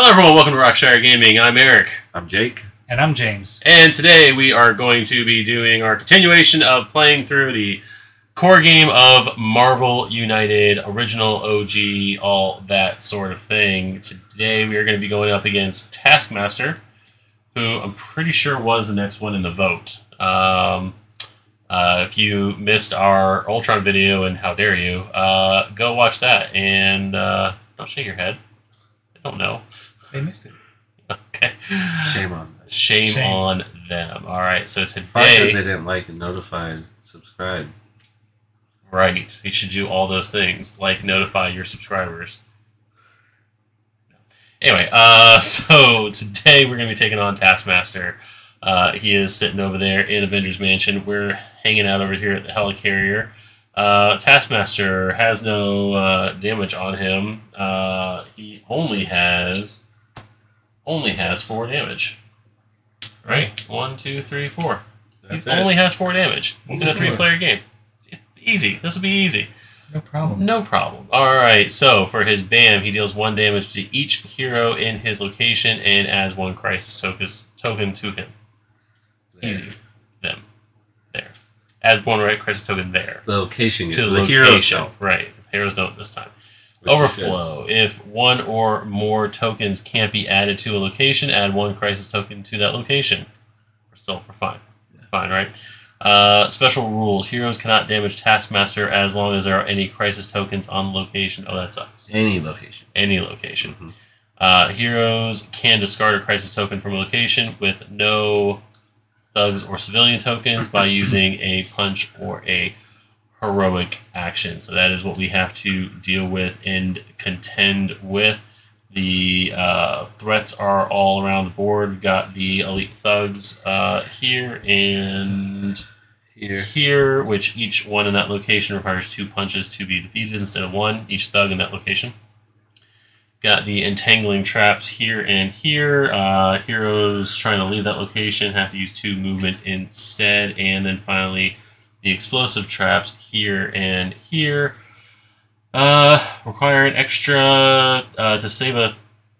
Hello everyone, welcome to Rockshire Gaming. I'm Eric. I'm Jake. And I'm James. And today we are going to be doing our continuation of playing through the core game of Marvel United, original OG, all that sort of thing. Today we are going to be going up against Taskmaster, who I'm pretty sure was the next one in the vote. If you missed our Ultron video, and how dare you, go watch that and don't shake your head. I don't know. They missed it. Okay. Shame on them. Shame on them. All right, so today... Because they didn't like and notify and subscribe. Right. You should do all those things, like notify your subscribers. Anyway, so today we're going to be taking on Taskmaster. He is sitting over there in Avengers Mansion. We're hanging out over here at the helicarrier. Taskmaster has no damage on him. He only has 4 damage. Right? 1, 2, 3, 4. He only has 4 damage. It's a 3-player game. It's easy. This will be easy. No problem. No problem. Alright, so for his BAM, he deals 1 damage to each hero in his location and adds 1 crisis token to him. There. Easy. Them. There. Add 1 crisis token there. The location. To the heroes don't. Right. Heroes don't this time. Which Overflow. If 1 or more tokens can't be added to a location, add 1 crisis token to that location. We're fine. Yeah. Fine, right? Special rules. Heroes cannot damage Taskmaster as long as there are any crisis tokens on location. Oh, that sucks. Any location. Any location. Mm-hmm. Heroes can discard a crisis token from a location with no thugs or civilian tokens by using a punch or a heroic action. So that is what we have to deal with and contend with. The threats are all around the board. We've got the elite thugs here and here, which each one in that location requires 2 punches to be defeated instead of 1, each thug in that location. Got the entangling traps here and here. Heroes trying to leave that location have to use 2 movement instead. And then finally, the explosive traps here and here require an extra, to save a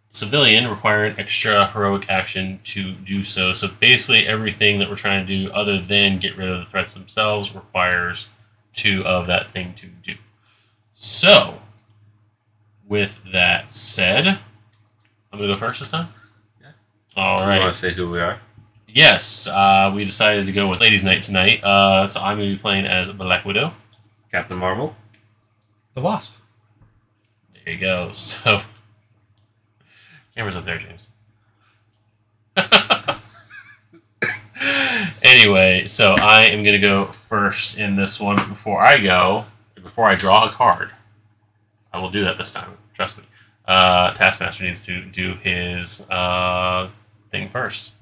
civilian, require an extra heroic action to do so. So basically everything that we're trying to do other than get rid of the threats themselves requires 2 of that thing to do. So, with that said, I'm going to go first this time? Yeah. All right. You want to say who we are? Yes, we decided to go with Ladies' Night tonight, so I'm going to be playing as Black Widow. Captain Marvel. The Wasp. There you go. So, camera's up there, James. Anyway, so I am going to go first in this one. Before I draw a card, I will do that this time. Trust me. Taskmaster needs to do his thing first.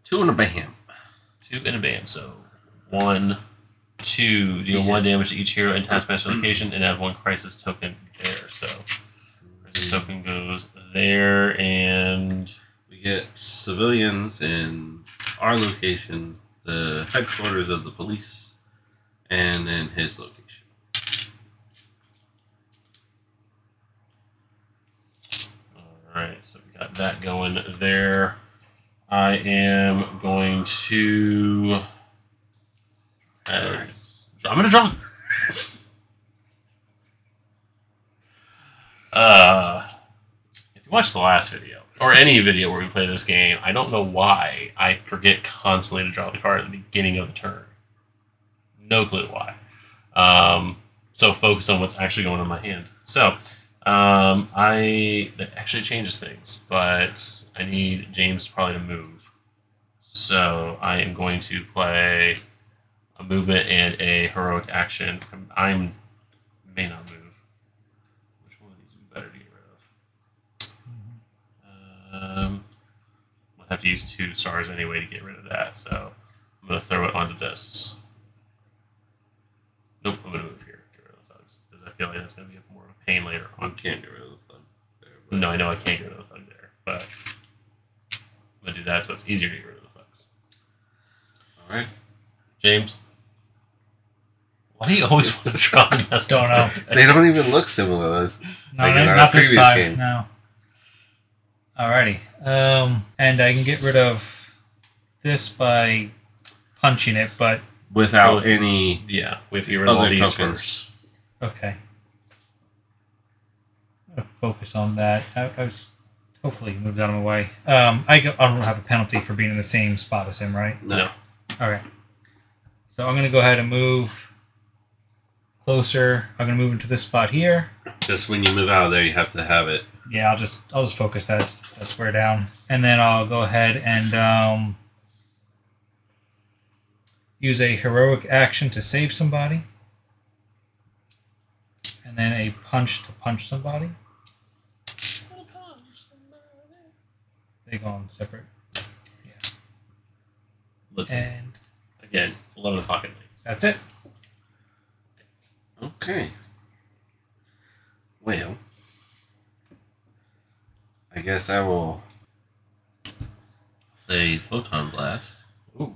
2 and a bam. 2 and a bam. So 1, 2. Deal 1 damage to each hero in Taskmaster location and add 1 crisis token there. So crisis token goes there, and we get civilians in our location, the headquarters of the police, and in his location. Alright, so we got that going there. I am going to... I'm going to draw... if you watched the last video, or any video where we play this game, I don't know why I forget constantly to draw the card at the beginning of the turn. No clue why. So focused on what's actually going on in my hand. So... that actually changes things, but I need James probably to move. So I am going to play a movement and a heroic action. I may not move. Which one of these would be better to get rid of? I'll have to use 2 stars anyway to get rid of that, so I'm going to throw it onto this. Nope, I'm going to move here. Get rid of the thugs, because I feel like that's going to be more of a pain later on. You can't get rid of the thug there. No, I know I can't get rid of the thug there, but I'm going to do that so it's easier to get rid of the thugs. Alright. James? Why do you always want to draw the best? Don't know. They don't even look similar. No, like in our not this previous time. game. No. Alrighty. And I can get rid of this by punching it, but Without any Yeah, we have to get rid of all other these tokens. first. okay. I'm gonna focus on that. I was hopefully moved out of my way. I don't have a penalty for being in the same spot as him, right? No. Okay. So I'm gonna go ahead and move closer. I'm gonna move into this spot here. Just when you move out of there, you have to have it. Yeah, I'll just focus that square down, and then I'll go ahead and use a heroic action to save somebody, and then a punch to punch somebody. They go on separate. Yeah. Listen, And again, it's 11 o'clock at night. that's it. Okay. Well, I guess I will play Photon Blast. Ooh.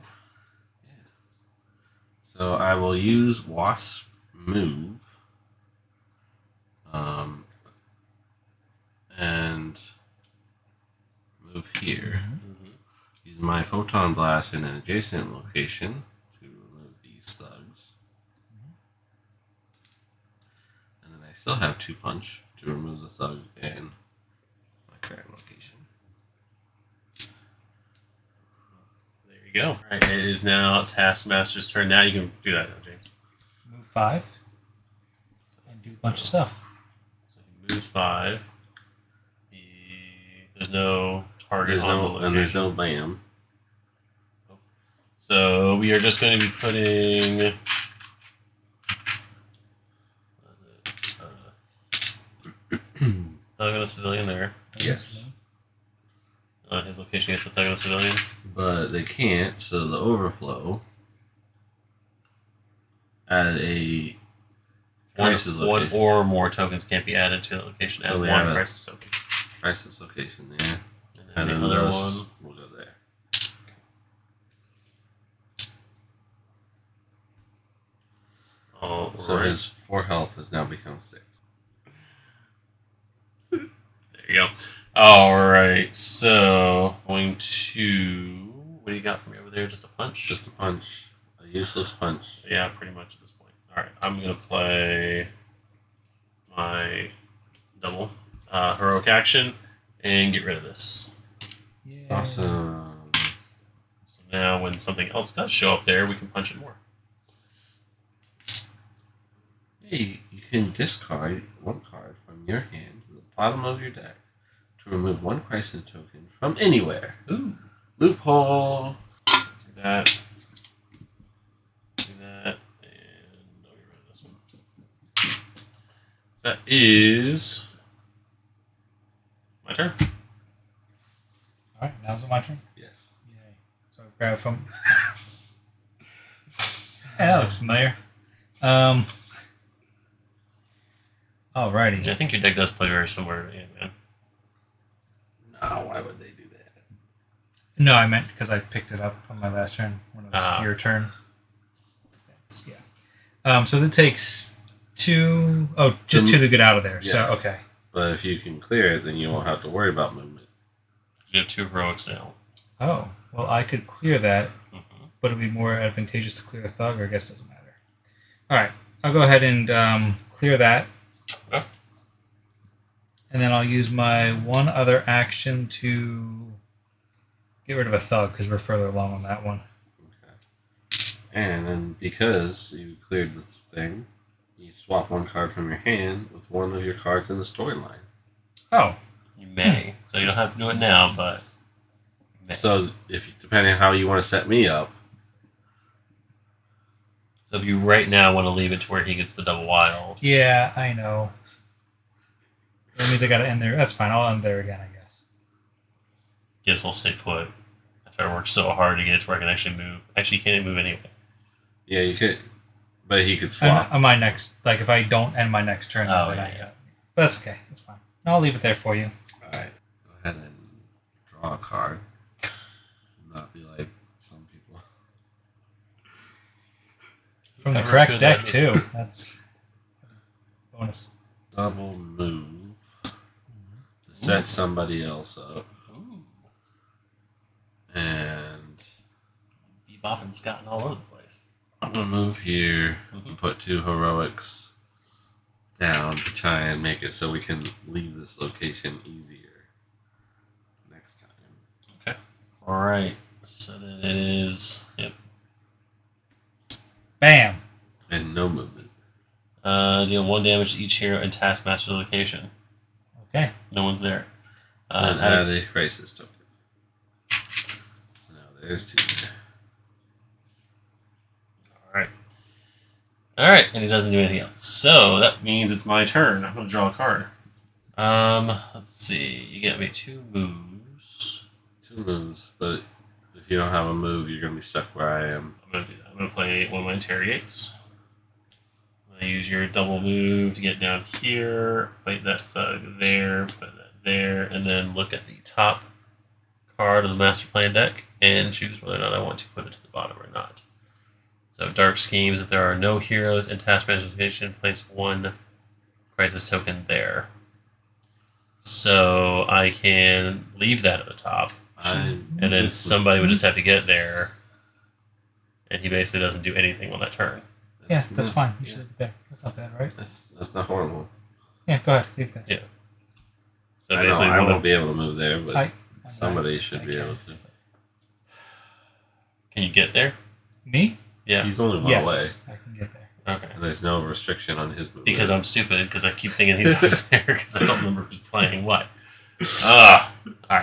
So I will use Wasp Move. And move here. Use my Photon Blast in an adjacent location to remove these thugs. And then I still have 2 punch to remove the thug in my current location. There you go. All right, it is now Taskmaster's turn. Now you can do that now, James. Move 5 and do a bunch of stuff. So he moves 5. There's no target on the location. And there's no BAM. So we are just going to be putting... Thug on a civilian there. Yes. On his location gets a thug on a civilian. But they can't, so the overflow add a crisis One location. or more tokens can't be added to the location. So Add we one have a- crisis token. Crisis location there. And then And the then other this one. will go there. Oh, So right. his 4 health has now become 6. There you go. All right. So going to... What do you got for me over there? Just a punch? Just a punch. A useless punch. Yeah, pretty much at this point. All right. I'm going to play my double heroic action and get rid of this. Yeah. Awesome. So now when something else does show up there, we can punch it more. Hey, you can discard 1 card from your hand to the bottom of your deck to remove 1 crisis token from anywhere. Ooh. Loophole. Do that. Do that. And I'll get rid of this one. So that is my turn. All right, now's my turn. Yes. Yay. So I grab from. Yeah, that looks familiar. Alrighty. I think your deck does play very similar to Ant-Man. No, why would they do that? No, I meant because I picked it up on my last turn when it was your turn. That's, yeah. So that takes 2. Oh, just 2 to get out of there. Yeah. So okay. But if you can clear it, then you won't have to worry about movement. You have 2 heroics now. Oh, well, I could clear that, Mm-hmm. but it'd be more advantageous to clear the thug, or I guess it doesn't matter. All right, I'll go ahead and clear that. Okay. And then I'll use my one other action to get rid of a thug because we're further along on that one. Okay. And then because you cleared the thing, you swap 1 card from your hand with 1 of your cards in the storyline. Oh, You may. So you don't have to do it now, but... you may. So if depending on how you want to set me up, So if you right now want to leave it to where he gets the double wild, yeah, I know. That means I got to end there. That's fine. I'll end there again, I guess. guess I'll stay put. After I work so hard to get it to where I can actually move. Actually, you can't move anyway. yeah, you could, but he could swap. On my next, like if I don't end my next turn, Oh, then yeah, I yeah. got. But that's okay. That's fine. I'll leave it there for you. All right, go ahead and draw a card. Not be like some people. From the Never correct could deck that be. too. That's a bonus. Double move. The set somebody else up. Ooh. And Bebop and Scott all over the place. I'm going to move here and put 2 heroics down to try and make it so we can leave this location easier next time. Okay. Alright. So then it is... Yep. Bam. And no movement. Deal 1 damage to each hero in Taskmaster location. Okay. No one's there. And add a crisis token. Now there's 2. Alright, and he doesn't do anything else. So that means it's my turn. I'm going to draw a card. Let's see. You get me 2 moves. 2 moves, but if you don't have a move, you're going to be stuck where I am. I'm going to do that. I'm going to play one of my interrogates. I'm going to use your double move to get down here, fight that thug there, put that there, and then look at the top card of the Master Plan deck and choose whether or not I want to put it to the bottom or not. So Dark Schemes, if there are no heroes in Taskmaster location, place 1 crisis token there. So I can leave that at the top. And then somebody would just have to get there. And he basically doesn't do anything on that turn. Yeah, that's fine. You should leave it there. That's not bad, right? That's not horrible. Yeah, go ahead. Leave that. Yeah. So I basically, I won't be able to move there, but I somebody should be able to. Can you get there? Me? Yeah. He's only 1 Yes, away. I can get there. Okay. And there's no restriction on his movement. Because I'm stupid, because I keep thinking he's up there, because I don't remember who's playing what. Alright. I'm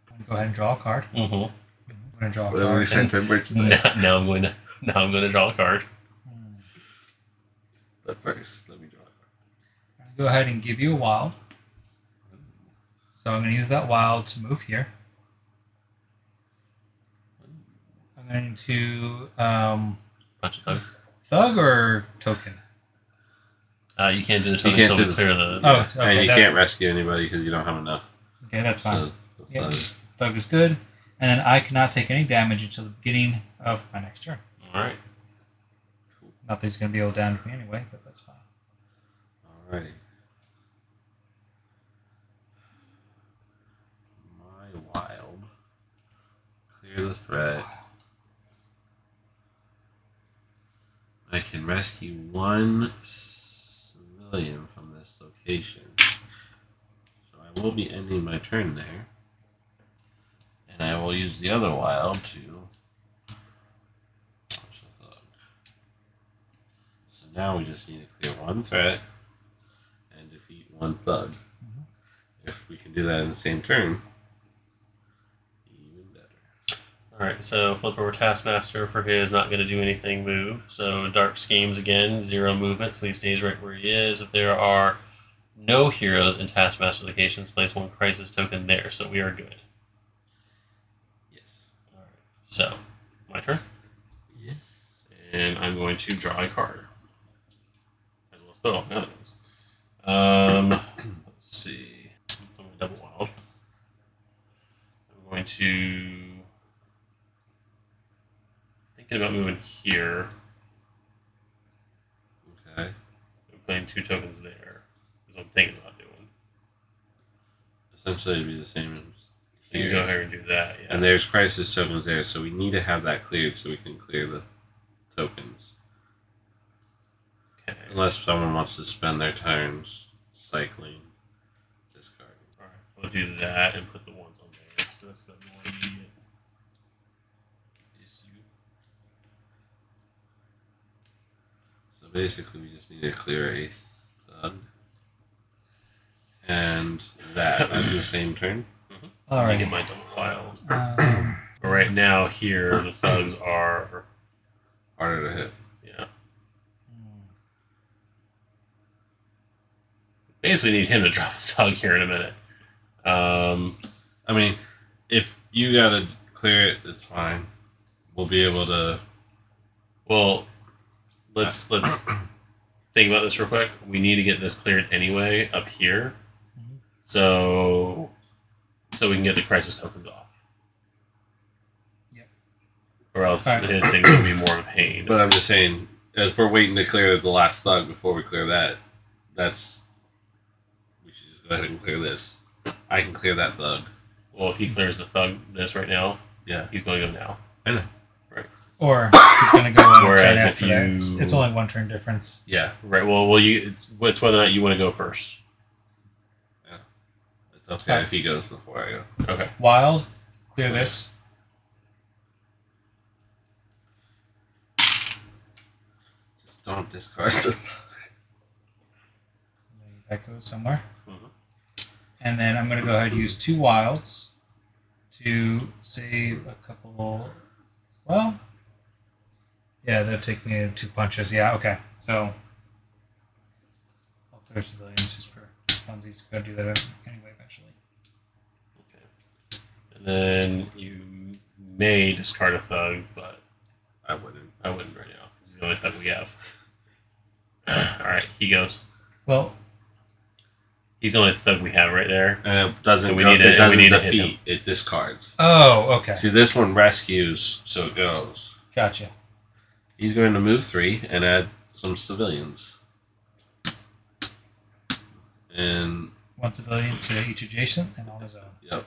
going to go ahead and draw a card. Mm-hmm. I'm going to draw a Well, we card. sent him tonight. Now I'm going to draw a card. But first, let me draw a card. I'm going to go ahead and give you a wild. So I'm going to use that wild to move here. I'm going to Punch a thug. thug or token. You can't do the token can't until do we the- clear the... Oh, okay. And you that- can't rescue anybody because you don't have enough. Okay, that's fine. So, Yeah. Thug is good. And then I cannot take any damage until the beginning of my next turn. Alright. Not that he's going to be able to damage me anyway, but that's fine. Alrighty. My wild. Clear the threat. I can rescue 1 civilian from this location. So I will be ending my turn there. And I will use the other wild to launch the thug. So now we just need to clear 1 threat and defeat 1 thug. If we can do that in the same turn, even better. Alright, so flip over Taskmaster for his not going to do anything move. So Dark Schemes again, 0 movement, so he stays right where he is. If there are no heroes in Taskmaster locations, place 1 crisis token there, so we are good. Yes. Alright, so, my turn. Yes. And I'm going to draw a card. As well as throw off another ones. Let's see. I'm going to double wild. I'm going to... Thinking about moving here. Okay. I'm putting 2 tokens there. Is what I'm thinking about doing. Essentially, it'd be the same as So you can go ahead and do that, yeah. And there's crisis tokens there, so we need to have that cleared so we can clear the tokens. Okay. Unless someone wants to spend their turns cycling, discarding. Alright, we'll do that and put the ones on there. So that's the more immediate issue. So basically, we just need to clear a thug. And that on the same turn. All I right. get my double wild. But right now, here, the thugs are... Harder to hit. Yeah. Basically need him to drop a thug here in a minute. I mean, if you gotta clear it, it's fine. We'll be able to. Well, let's think about this real quick. We need to get this cleared anyway up here, so we can get the crisis tokens off. Yep. Or else Alright. his thing's gonna be more of a pain. But I'm just saying, as we're waiting to clear the last thug before we clear that, we should just go ahead and clear this. I can clear that thug. Well, if he clears the thug this right now, Yeah. he's going to go now. I know. Or he's going to go on a Whereas turn if after that. It's only one turn difference. Yeah. Right. Well, it's whether or not you want to go first. Yeah. It's okay if he goes before I go. Okay. Wild. Clear this. Just don't discard the thug. That goes somewhere. Mhm. And then I'm going to go ahead and use 2 wilds to save a couple. Well, yeah, that'll take me to 2 punches. Yeah, okay. So I'll clear civilians just for funsies. Gotta do that anyway eventually. Okay. And then you may discard a thug, but I wouldn't. I wouldn't right now. This is the only thug we have. All right, he goes. Well, he's the only thug we have right there. And it doesn't. And we go, need to- it doesn't we need to hit defeat. It discards. oh, okay. See, this one rescues, so it goes. Gotcha. He's going to move 3 and add some civilians. And 1 civilian to each adjacent and on his own. yep.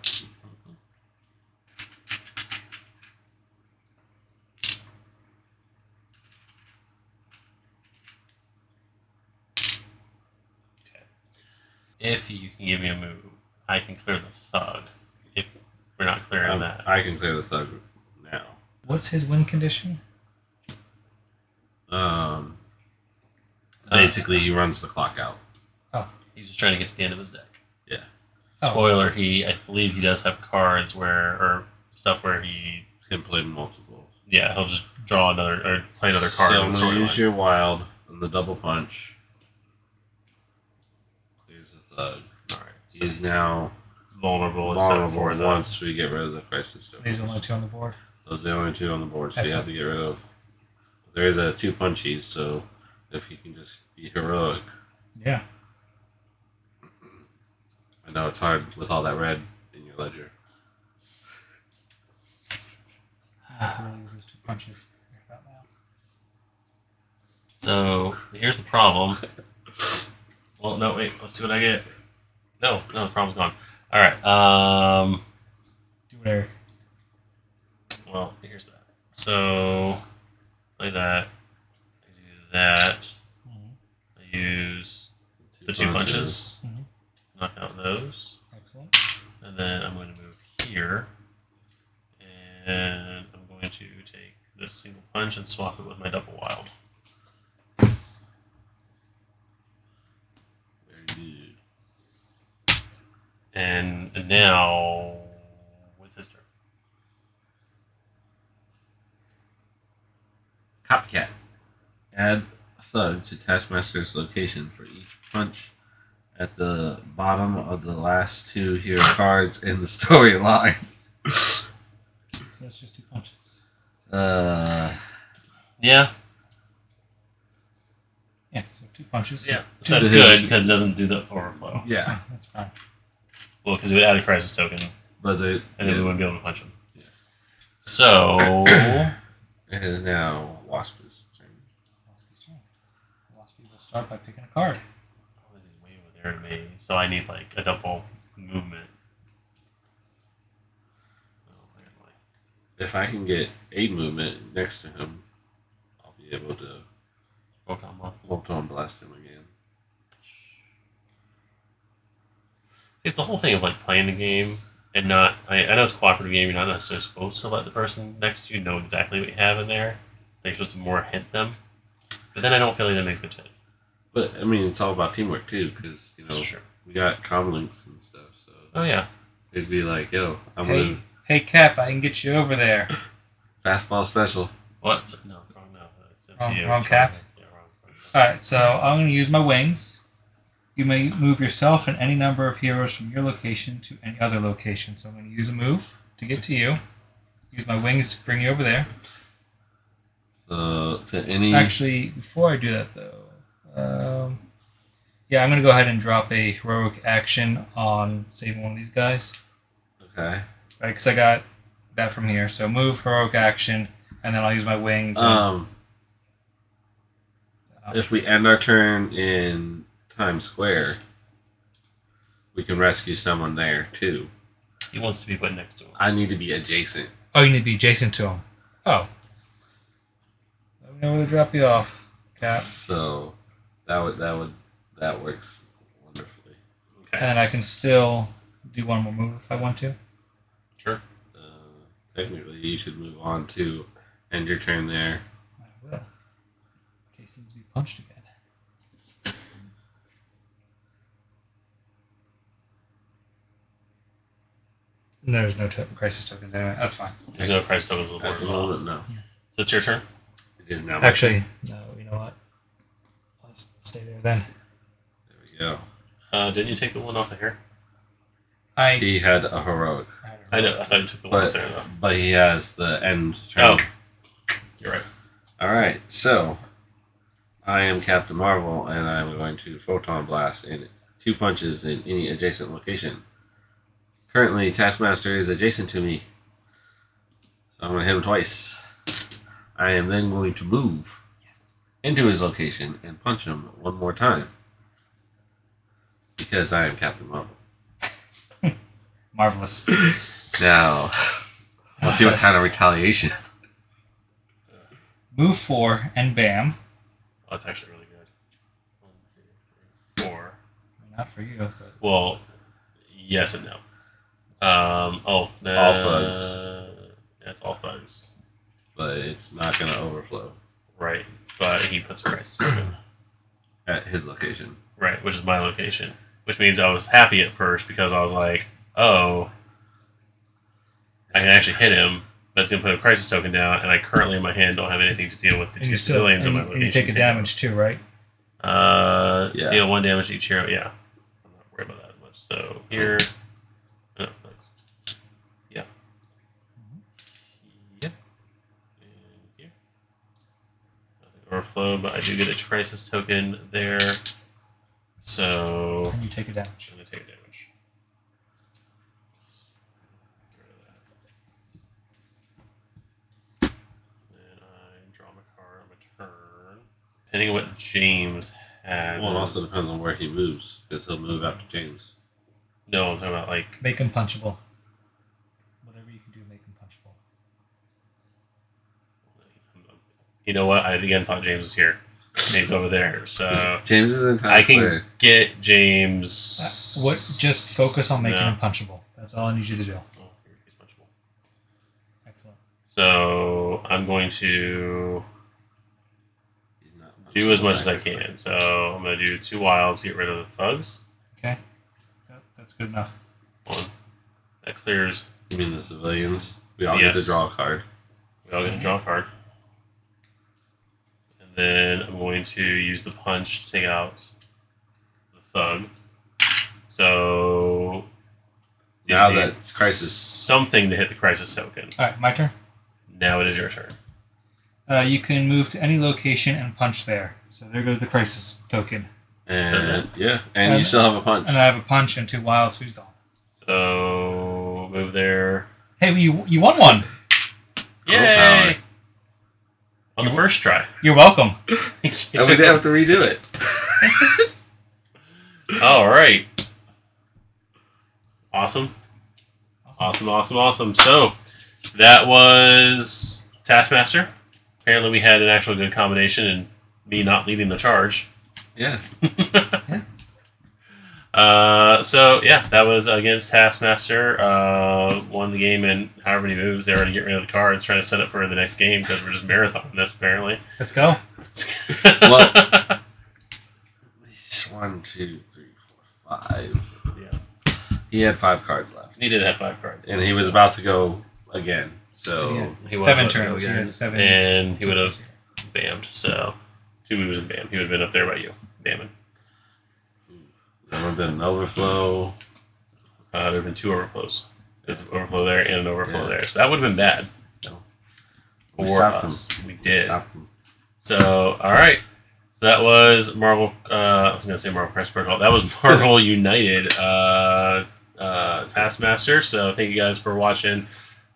If you can give me a move, I can clear the thug. If we're not clearing that. I can clear the thug now. What's his win condition? Basically, he runs the clock out. He's just trying to get to the end of his deck. Yeah. Oh. Spoiler, I believe he does have cards or stuff where he Can play multiple. he'll just draw another or play another card. So in I'm the going to use storyline. your wild and the double punch. Clears the thug. Alright. He is now Vulnerable except for the once we get rid of the crisis tokens. These are only 2 on the board. Those are the only 2 on the board, so you have to get rid of. There is a 2 punchies, so if you can just be heroic. Yeah. I know it's hard with all that red in your ledger. Really use those 2 punches. Right about now. So here's the problem. Well, no, wait. Let's see what I get. No, the problem's gone. All right. Do it, Eric. Well, here's that. So play that. I do that. Mm-hmm. I use the 2 punches. Mm-hmm. Knock out those, Excellent. and then I'm going to move here, and I'm going to take this single punch and swap it with my double wild. Very good. And now, with this turn. Copycat. Add a thug to Taskmaster's location for each punch at the bottom of the last 2 hero cards in the storyline. So that's just 2 punches. Yeah. Yeah, so 2 punches. Yeah. So that's good because it doesn't do the overflow. Yeah, That's fine. Well, because it would add a crisis token, but and then we wouldn't be able to punch him. Yeah. So. It is now Wasp's turn. Waspy's turn. Waspy will start by picking a card. He's way over there in me, so I need like a double movement. Oh, where am I? If I can get a movement next to him, I'll be able to Photon Blast him again. It's the whole thing of like playing the game and not. I know it's a cooperative game. You're not necessarily supposed to let the person next to you know exactly what you have in there. They're supposed to more hint them. But then I don't feel like that makes good sense. But I mean, it's all about teamwork too, because Sure. we got comlinks and stuff. So Oh yeah. it'd be like, yo, I'm Hey, hey, Cap, I can get you over there. gonna fastball special. What? No, wrong. No, it's MCU. Wrong It's cap? Yeah, wrong. Alright, so I'm going to use my wings. You may move yourself and any number of heroes from your location to any other location. So I'm going to use a move to get to you. Use my wings to bring you over there. So to any Actually, before I do that, though, yeah, I'm going to go ahead and drop a heroic action on saving one of these guys. okay. Right, because I got that from here. So move, heroic action, and then I'll use my wings. If we end our turn in Times Square, we can rescue someone there too. He wants to be put next to him. I need to be adjacent. Oh, you need to be adjacent to him. Oh. Let me know where to drop you off, Cap. So that works wonderfully. Okay. And then I can still do one more move if I want to. Sure. Technically, you should move on to end your turn there. I will. In case he needs to be punched again. No, there's no crisis tokens anyway. That's fine. There's no crisis tokens on the At the board. moment, no. So it's your turn? It is now. Actually, no, you know what? I'll just stay there then. There we go. Didn't you take the one off of here? He had a heroic, I know. I thought you took the one off there, though. but he has the end turn. Oh. You're right. All right, so I am Captain Marvel, and I'm going to Photon Blast in 2 punches in any adjacent location. Currently, Taskmaster is adjacent to me, so I'm going to hit him twice. I am then going to move into his location and punch him one more time, because I am Captain Marvel. Marvelous. Now, we'll see what kind of retaliation. Move 4 and bam. Oh, that's actually really good. 1, 2, 3, 4. Not for you, but Well, yes and no. All thugs. That's all thugs. But it's not going to overflow Right. But he puts a crisis token. at his location. Right, which is my location. Which means I was happy at first because I was like, oh, I can actually hit him, but it's going to put a crisis token down, and I currently in my hand don't have anything to deal with the and 2 you still civilians in my and location. you take a damage too, right? Yeah. Deal 1 damage to each hero. Yeah. I'm not worried about that as much. So here. No, thanks. Yeah. Yep. And here. Nothing overflow, but I do get a crisis token there. So And you take a damage. I'm going to take damage. Get rid of that. Then I draw my card on my turn. Depending on what James has. Well, it also depends on where he moves, because he'll move after James. No, I'm talking about like. Make him punchable. Whatever you can do, make him punchable. You know what? I again thought James was here. He's over there, so James is in I Taskmaster. can get James. What? Just focus on making No. him punchable. That's all I need you to do. Oh, he's punchable. Excellent. So I'm going to He's not do as much as I can. So I'm going to do 2 wilds, get rid of the thugs. Okay. That's good enough. 1. That clears. You mean the civilians? We all get to Yes. draw a card. We all get to draw a card. And then I'm going to use the punch to take out the thug. So Now you need that's crisis. something to hit the crisis token. All right, my turn. Now it is your turn. You can move to any location and punch there. So there goes the crisis token. And yeah, and you still have a punch. And I have a punch and 2 wilds. Who's gone? So move there. Hey, you won one. Yay! On the first try. You're welcome. And we didn't have to redo it. All right. Awesome. Awesome. So that was Taskmaster. Apparently we had an actual good combination and me not leading the charge. Yeah. So yeah, that was against Taskmaster. Won the game in however many moves. They already get rid of the cards, trying to set up for the next game because we're just marathoning this apparently. Let's go. Well, at least 1, 2, 3, 4, 5. Yeah, He had 5 cards left. he did have 5 cards, And he was about to go again. So Yeah. He was 7 about to go turns. He again, has 7. and he would have bammed. So 2 moves and bam. He would have been up there by you, bamming. there would have been an overflow. There would have been 2 overflows. There's an overflow there and an overflow Yeah. there. So that would have been bad. We For stopped us. him. We We did. stopped him. So, all right. So that was Marvel. I was going to say Marvel Crisis Protocol. That was Marvel United Taskmaster. So thank you guys for watching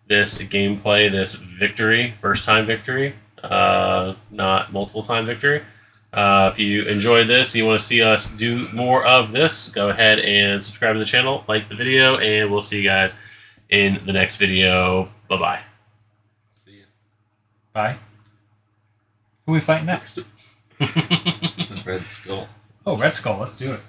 this gameplay, this victory, first time victory, not multiple time victory. If you enjoyed this and you want to see us do more of this, go ahead and subscribe to the channel, like the video, and we'll see you guys in the next video. Bye-bye. See ya. Bye. Who are we fighting next? This is Red Skull. Oh, Red Skull. Let's do it.